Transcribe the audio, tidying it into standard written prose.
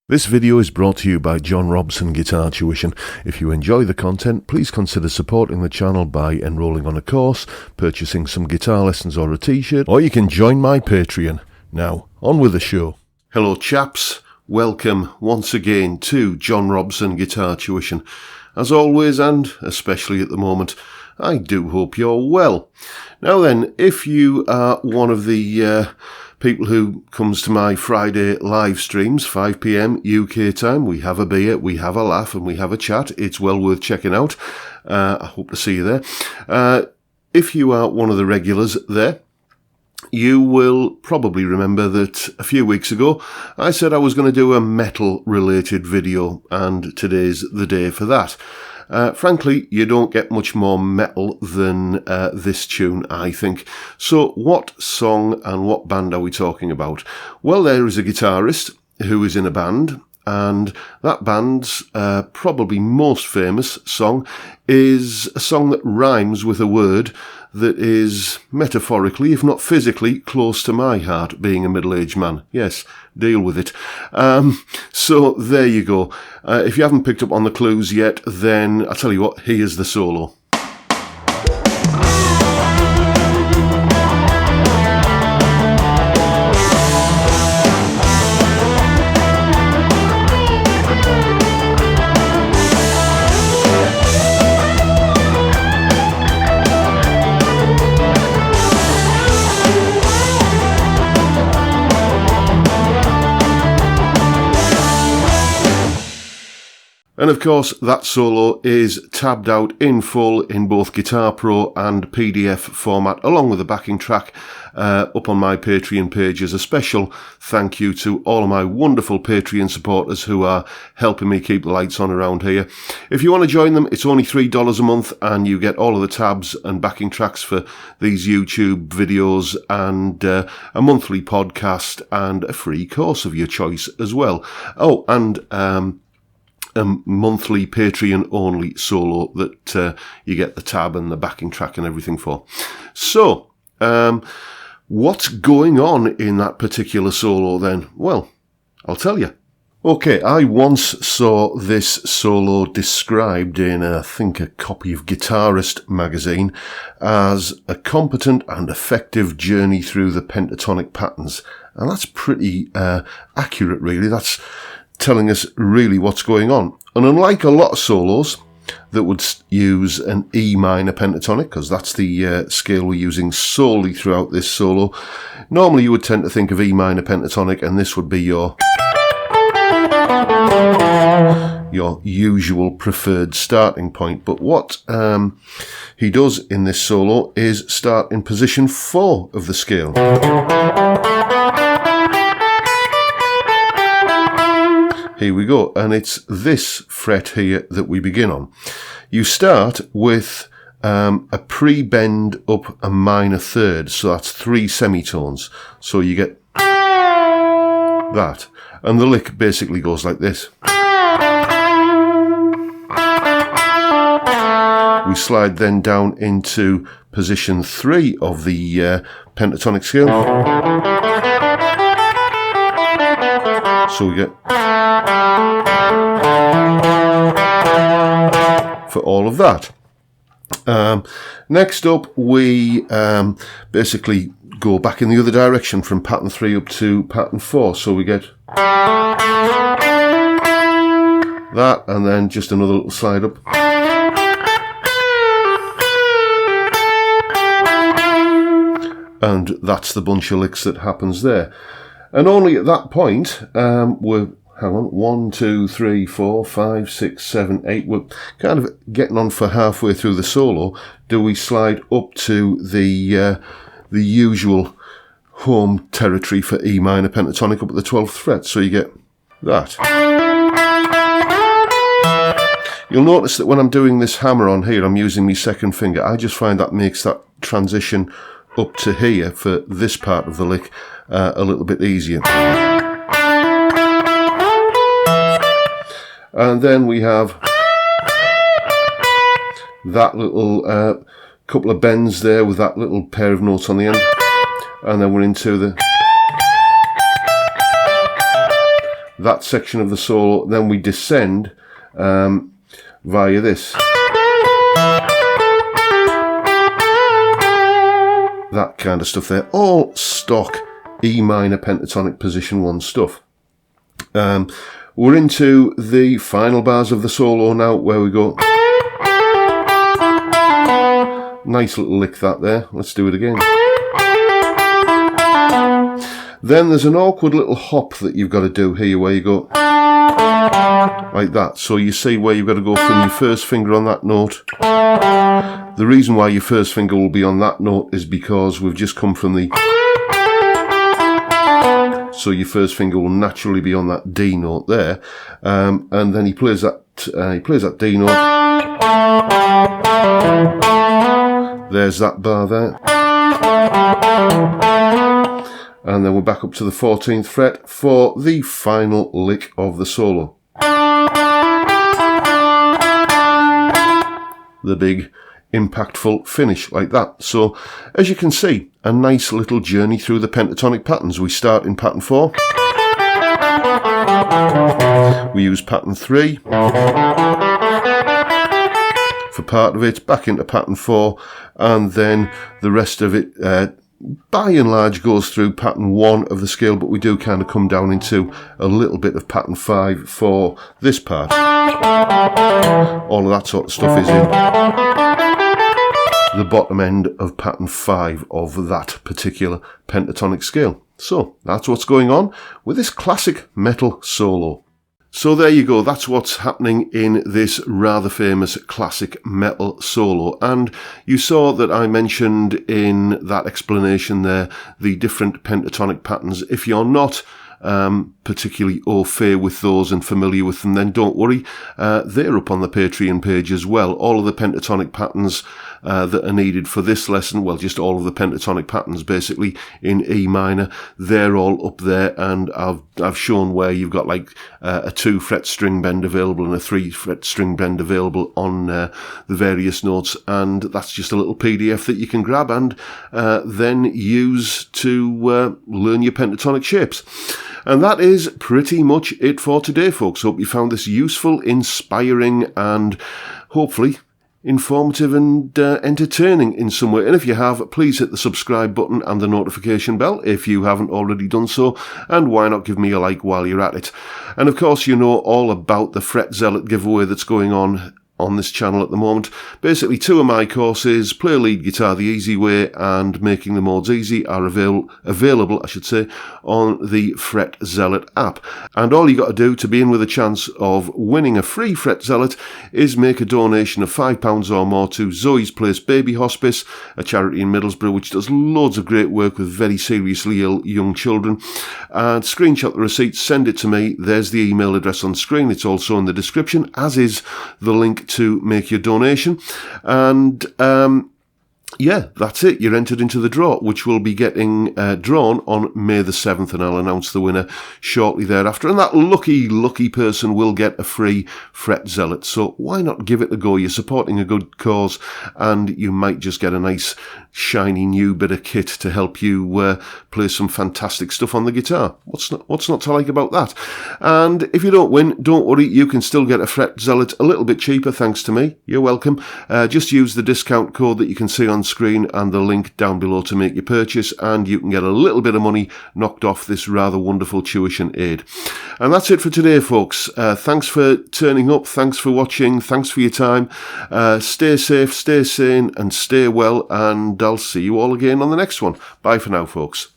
This video is brought to you by John Robson Guitar Tuition. If you enjoy the content, please consider supporting the channel by enrolling on a course, purchasing some guitar lessons or a t-shirt, or you can join my Patreon. Now, on with the show. Hello chaps, welcome once again to John Robson Guitar Tuition. As always, and especially at the moment, I do hope you're well. Now then, if you are one of the people who comes to my Friday live streams, 5 p.m. UK time, we have a beer, we have a laugh, and we have a chat. It's well worth checking out. I hope to see you there. If you are one of the regulars there, you will probably remember that a few weeks ago I said I was going to do a metal-related video, and today's the day for that. Frankly, you don't get much more metal than this tune, I think. So what song and what band are we talking about? Well, there is a guitarist who is in a band, and that band's probably most famous song is a song that rhymes with a word that is metaphorically, if not physically, close to my heart, being a middle-aged man. Yes, deal with it. So there you go. If you haven't picked up on the clues yet, then I'll tell you what, here's the solo. And of course, that solo is tabbed out in full in both Guitar Pro and PDF format, along with a backing track up on my Patreon page as a special thank you to all of my wonderful Patreon supporters who are helping me keep the lights on around here. If you want to join them, it's only $3 a month, and you get all of the tabs and backing tracks for these YouTube videos, and a monthly podcast, and a free course of your choice as well. Oh, and a monthly Patreon-only solo that you get the tab and the backing track and everything for. So, what's going on in that particular solo then? Well, I'll tell you. Okay, I once saw this solo described in, I think, a copy of Guitarist magazine as a competent and effective journey through the pentatonic patterns. And that's pretty accurate, really. That's telling us really what's going on. And unlike a lot of solos that would use an E minor pentatonic, because that's the scale we're using solely throughout this solo, normally you would tend to think of E minor pentatonic, and this would be your usual preferred starting point. But what he does in this solo is start in position 4 of the scale. Here we go, and it's this fret here that we begin on. You start with a pre-bend up a minor third, so that's 3 semitones. So you get that, and the lick basically goes like this. We slide then down into position 3 of the pentatonic scale. So we get for all of that. Next up, we basically go back in the other direction from pattern 3 up to pattern 4. So we get that, and then just another little slide up. And that's the bunch of licks that happens there. And only at that point, we're, hang on, 1, 2, 3, 4, 5, 6, 7, 8, we're kind of getting on for halfway through the solo, do we slide up to the usual home territory for E minor pentatonic up at the 12th fret, so you get that. You'll notice that when I'm doing this hammer on here, I'm using my second finger. I just find that makes that transition up to here for this part of the lick a little bit easier. And then we have that little couple of bends there with that little pair of notes on the end, and then we're into the that section of the solo. Then we descend via this. That kind of stuff there. All stock E minor pentatonic position 1 stuff. We're into the final bars of the solo now, where we go. Nice little lick that there. Let's do it again. Then there's an awkward little hop that you've got to do here, where you go like that. So you see where you've got to go from your first finger on that note. The reason why your first finger will be on that note is because we've just come from the... So your first finger will naturally be on that D note there. And then he plays that D note. There's that bar there. And then we're back up to the 14th fret for the final lick of the solo. The big impactful finish like that. So as you can see, a nice little journey through the pentatonic patterns. We start in pattern 4. We use pattern 3 for part of it, back into pattern 4, and then the rest of it by and large goes through pattern 1 of the scale, but we do kind of come down into a little bit of pattern 5 for this part. All of that sort of stuff is in the bottom end of pattern 5 of that particular pentatonic scale. So that's what's going on with this classic metal solo. So there you go, that's what's happening in this rather famous classic metal solo. And you saw that I mentioned in that explanation there the different pentatonic patterns. If you're not particularly au fait with those and familiar with them, then don't worry, they're up on the Patreon page as well. All of the pentatonic patterns that are needed for this lesson, well, just all of the pentatonic patterns basically in E minor, they're all up there, and I've shown where you've got like a 2 fret string bend available and a 3 fret string bend available on the various notes, and that's just a little PDF that you can grab and then use to learn your pentatonic shapes. And that is pretty much it for today, folks. Hope you found this useful, inspiring, and hopefully informative and entertaining in some way. And if you have, please hit the subscribe button and the notification bell if you haven't already done so, and why not give me a like while you're at it. And of course, you know all about the Fret Zealot giveaway that's going on this channel at the moment. Basically, 2 of my courses, Play Lead Guitar the Easy Way and Making the Modes Easy, are available, I should say, on the Fret Zealot app. And all you got to do to be in with a chance of winning a free Fret Zealot is make a donation of £5 or more to Zoe's Place Baby Hospice, a charity in Middlesbrough which does loads of great work with very seriously ill young children. And screenshot the receipt, send it to me. There's the email address on screen. It's also in the description, as is the link to make your donation. And yeah, that's it. You're entered into the draw, which will be getting drawn on May the 7th, and I'll announce the winner shortly thereafter. And that lucky person will get a free Fret Zealot. So why not give it a go? You're supporting a good cause, and you might just get a nice, shiny new bit of kit to help you play some fantastic stuff on the guitar. What's not to like about that? And if you don't win, don't worry. You can still get a Fret Zealot a little bit cheaper, thanks to me. You're welcome. Just use the discount code that you can see on screen and the link down below to make your purchase, and you can get a little bit of money knocked off this rather wonderful tuition aid. And that's it for today, folks. Thanks for turning up, thanks for watching, thanks for your time. Stay safe, stay sane, and stay well, and I'll see you all again on the next one. Bye for now, folks.